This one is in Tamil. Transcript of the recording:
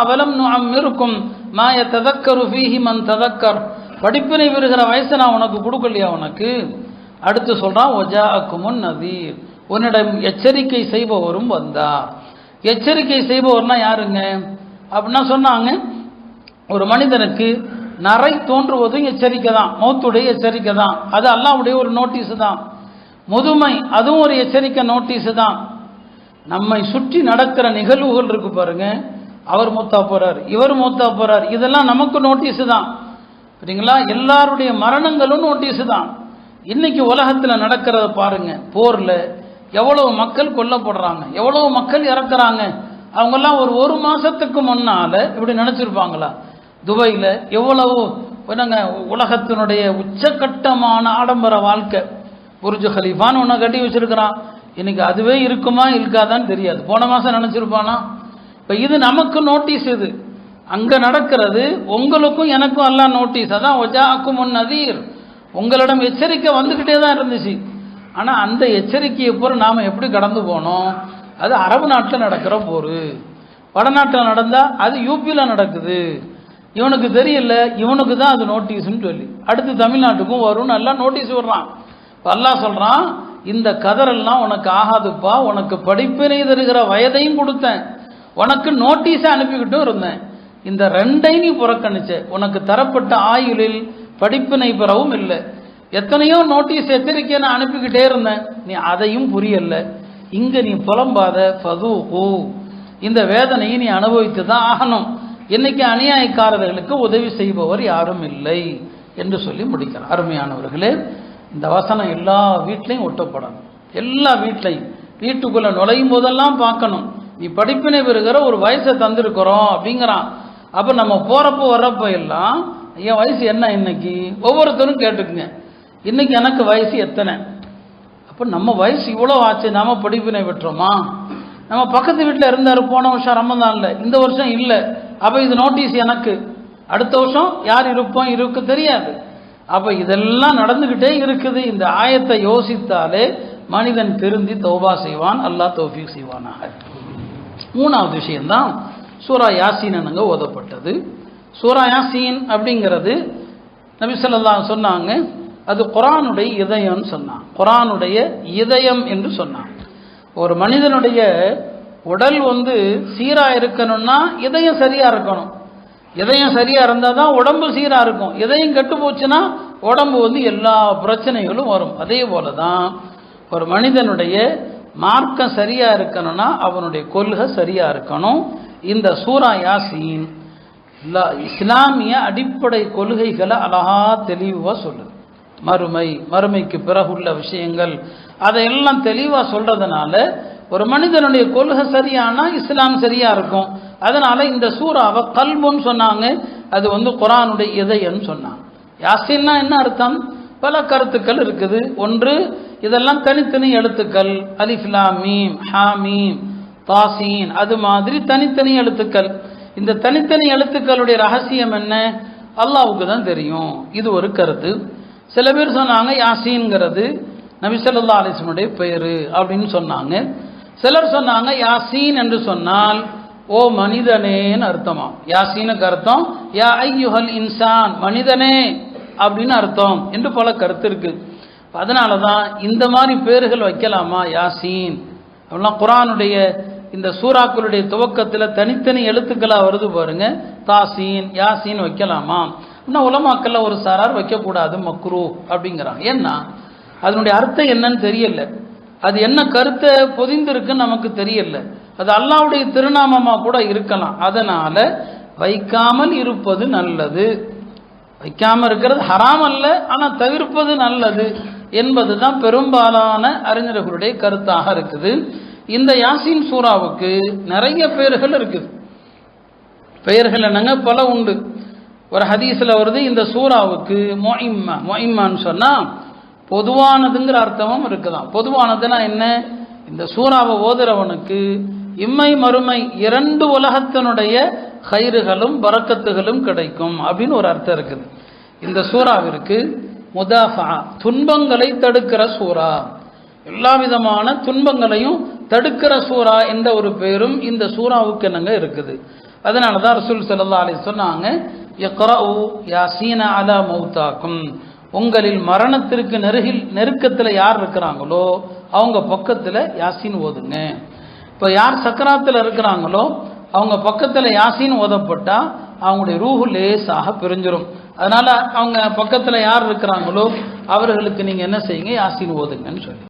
அவலம் நுஅம்மிருக்கும் மா யததக்கரு ஃபீஹி மன் ததக்கர், படிப்பினை பெறுகிற வயசை நான் உனக்கு கொடுக்கலையா உனக்கு? அடுத்து சொல்றான் வஜாஅக்குமுன் நதீர், உன்னிடம் எச்சரிக்கை செய்பவரும் வந்தார். எச்சரிக்கை செய்பவர்னா யாருங்க அப்படின்னா சொன்னாங்க, ஒரு மனிதனுக்கு நரை தோன்றுவதும் எச்சரிக்கை தான், மௌத்துடைய எச்சரிக்கை தான், அது அல்லாஹ்வுடைய ஒரு நோட்டீஸ் தான். முதுமை அதுவும் ஒரு எச்சரிக்கை நோட்டீஸ் தான். நம்மை சுற்றி நடக்கிற நிகழ்வுகள் இருக்கு பாருங்க, அவர் மூத்தா போறார், இவர் மூத்தா போறார், இதெல்லாம் நமக்கு நோட்டீஸ் தான். சரிங்களா? எல்லாருடைய மரணங்களும் நோட்டீஸ் தான். இன்னைக்கு உலகத்தில் நடக்கிறத பாருங்க, போர்ல எவ்வளவு மக்கள் கொல்லப்படுறாங்க, எவ்வளவு மக்கள் இறக்குறாங்க. அவங்கெல்லாம் ஒரு மாசத்துக்கு முன்னால இப்படி நினைச்சிருப்பாங்களா? துபாயில எவ்வளவு உலகத்தினுடைய உச்சகட்டமான ஆடம்பர வாழ்க்கை, புர்ஜ் கலீஃபான்னு ஒன்று கட்டி வச்சிருக்கிறான். இன்னைக்கு அதுவே இருக்குமா இருக்காதான்னு தெரியாது. போன மாசம் நினைச்சிருப்பானா? இப்ப இது நமக்கு நோட்டீஸ். இது அங்க நடக்கிறது உங்களுக்கும் எனக்கும் எல்லாம் நோட்டீஸ். அதான் வஜாஅக்குமுன் நதீர், உங்களிடம் எச்சரிக்கை வந்துகிட்டே தான் இருந்துச்சு. ஆனா அந்த எச்சரிக்கையை போற நாம எப்படி கடந்து போனோம்? அது அரபு நாட்டில் நடக்கிற போர், வடநாட்டில் நடந்தா அது யூபியில நடக்குது. இவனுக்கு தெரியல, இவனுக்கு தான் அது நோட்டீஸ்ன்னு சொல்லி அடுத்து தமிழ்நாட்டுக்கும் வரும், நல்லா நோட்டீஸ் விடுறான். அல்லாஹ் சொல்றான், இந்த கதரெல்லாம் உனக்கு ஆகாதுப்பா, உனக்கு படிப்பினை தருகிற வயதையும் கொடுத்தேன், உனக்கு நோட்டீஸை அனுப்பிக்கிட்டும் இருந்தேன். இந்த ரெண்டையும் நீ புறக்கணிச்ச, உனக்கு தரப்பட்ட ஆயுளில் படிப்பினை பெறவும் இல்லை. எத்தனையோ நோட்டீஸ் எச்சரிக்கையை நான் அனுப்பிக்கிட்டே இருந்தேன், நீ அதையும் புரியல. இங்க நீ புலம்பாத, ஃபதூகு, இந்த வேதனையை நீ அனுபவித்து தான் ஆகணும். இன்னைக்கு அநியாயக்காரர்களுக்கு உதவி செய்பவர் யாரும் இல்லை என்று சொல்லி முடிக்கிறார். அருமையானவர்களே, இந்த வசனம் எல்லா வீட்லையும் ஒட்டப்படணும். எல்லா வீட்லையும் வீட்டுக்குள்ள நுழையும் போதெல்லாம் பார்க்கணும், நீ படிப்பினை பெறுகிற ஒரு வயசை தந்திருக்கிறோம் அப்படிங்கிறான். அப்ப நம்ம போறப்போ வர்றப்போ எல்லாம் என் வயசு என்ன இன்னைக்கு ஒவ்வொருத்தரும் கேட்டுக்குங்க, இன்னைக்கு எனக்கு வயசு எத்தனை? அப்போ நம்ம வயசு இவ்வளோ ஆச்சு, நாம படிப்பினை பெற்றோமா? நம்ம பக்கத்து வீட்டில் இருந்தார் போன வருஷம் ரமதான்ல, இந்த வருஷம் இல்லை. அப்போ இது நோட்டீஸ் எனக்கு, அடுத்த வருஷம் யார் இருப்போம் இருக்கு தெரியாது. அப்போ இதெல்லாம் நடந்துக்கிட்டே இருக்குது. இந்த ஆயத்தை யோசித்தாலே மனிதன் திருந்தி தௌபா செய்வான். அல்லாஹ் தௌஃபீக் செய்வானாக. மூணாவது விஷயம்தான் சூரா யாசீன் என்னங்க ஓதப்பட்டது. சூரா யாசீன் அப்படிங்கிறது நபி ஸல்லல்லாஹு அலைஹி சொன்னாங்க, அது குர்ஆனுடைய இதயம்னு சொன்னான். குர்ஆனுடைய இதயம் என்று சொன்னான். ஒரு மனிதனுடைய உடல் சீரா இருக்கணும்னா இதயம் சரியா இருக்கணும். இதயம் சரியா இருந்தால் தான் உடம்பு சீரா இருக்கும். இதயம் கெட்டு போச்சுன்னா உடம்பு எல்லா பிரச்சனைகளும் வரும். அதே போல தான் ஒரு மனிதனுடைய மார்க்கம் சரியா இருக்கணும்னா அவனுடைய கொள்கை சரியா இருக்கணும். இந்த சூரா யாசீன் இஸ்லாமிய அடிப்படை கொள்கைகளை அழகா தெளிவா சொல்லுது. மறுமைக்கு பிறகுள்ள விஷயங்கள் அதையெல்லாம் தெளிவா சொல்றதுனால ஒரு மனிதனுடைய கொள்கை சரியானா இஸ்லாம் சரியா இருக்கும். அதனால இந்த சூறாவை கல்புன்னு சொன்னாங்க. அது குர்ஆனுடைய இதயம்னு சொன்னாங்க. யாசீன்னா என்ன அர்த்தம்? பல கருத்துக்கள் இருக்குது. ஒன்று, இதெல்லாம் தனித்தனி எழுத்துக்கள், அலிஃப் லாம் மீம் ஹா மீம் தாசீன், அது மாதிரி தனித்தனி எழுத்துக்கள். இந்த தனித்தனி எழுத்துக்களுடைய ரகசியம் என்ன? அல்லாஹ்வுக்கு தான் தெரியும். இது ஒரு கருத்து. சில பேர் சொன்னாங்க யாசீன்ங்கிறது நபி ஸல்லல்லாஹு அலைஹி வஸல்லம் பெயரு அப்படின்னு சொன்னாங்க. சிலர் சொன்னாங்க யாசீன் என்று சொன்னால் ஓ மனிதனேன்னு அர்த்தமா. யாசீனுக்கு அர்த்தம் யா ஐயுஹல் இன்சான், மனிதனே அப்படின்னு அர்த்தம் என்று பல கருத்து இருக்கு. அதனால தான் இந்த மாதிரி பேர்கள் வைக்கலாமா யாசீன் அப்படிலாம் குர்ஆனுடைய இந்த சூறாக்களுடைய துவக்கத்தில் தனித்தனி எழுத்துக்களாக வருது பாருங்க, தாசீன் யாசீன் வைக்கலாமா? இன்னும் உலமாக்கல்ல ஒரு சாரார் வைக்கக்கூடாது, மக்ரூ அப்படிங்கிறாங்க. ஏன்னா அதனுடைய அர்த்தம் என்னன்னு தெரியல, அது என்ன கருத்தை பொதிந்திருக்குன்னு நமக்கு தெரியல. அது அல்லாஹ்வுடைய திருநாமமா கூட இருக்கலாம். அதனால வைக்காமல் இருப்பது நல்லது. வைக்காமல் இருக்கிறது ஹராம் அல்ல, ஆனால் தவிர்ப்பது நல்லது என்பது தான் பெரும்பாலான அறிஞர்களுடைய கருத்தாக இருக்குது. இந்த யாசீன் சூறாவுக்கு நிறைய பெயர்கள் இருக்குது. பெயர்கள் என்னங்க பல உண்டு. ஒரு ஹதீஸ்ல வருது, இந்த சூறாவுக்கு மொய்மான்னு சொன்னா பொதுவானதுங்கிற அர்த்தமும் இருக்குதான். பொதுவானதுன்னா என்ன? இந்த சூறாவை ஓதுறவனுக்கு இம்மை மறுமை இரண்டு உலகத்தினுடைய ஹைறுகளும் பரக்கத்துகளும் கிடைக்கும் அப்படின்னு ஒரு அர்த்தம் இருக்குது. இந்த சூறாவிற்கு முதாஃபா, துன்பங்களை தடுக்கிற சூறா, எல்லா விதமான துன்பங்களையும் தடுக்கிற சூறா என்ற ஒரு பேரும் இந்த சூறாவுக்கு என்னங்க இருக்குது. அதனால தான் ரசூல் ஸல்லல்லாஹு அலைஹி சொன்னாங்க, இக்ரஉ யாசீன அலா மௌதாக்கும், உங்களில் மரணத்திற்கு நெருக்கத்தில் யார் இருக்கிறாங்களோ அவங்க பக்கத்தில் யாசீன் ஓதுங்க. இப்போ யார் சக்கராத்தில் இருக்கிறாங்களோ அவங்க பக்கத்தில் யாசீன் ஓதப்பட்டால் அவங்களுடைய ரூஹு லேசாக பிரிஞ்சிடும். அதனால் அவங்க பக்கத்தில் யார் இருக்கிறாங்களோ அவர்களுக்கு நீங்கள் என்ன செய்யுங்க, யாசீன் ஓதுங்கன்னு சொல்லி.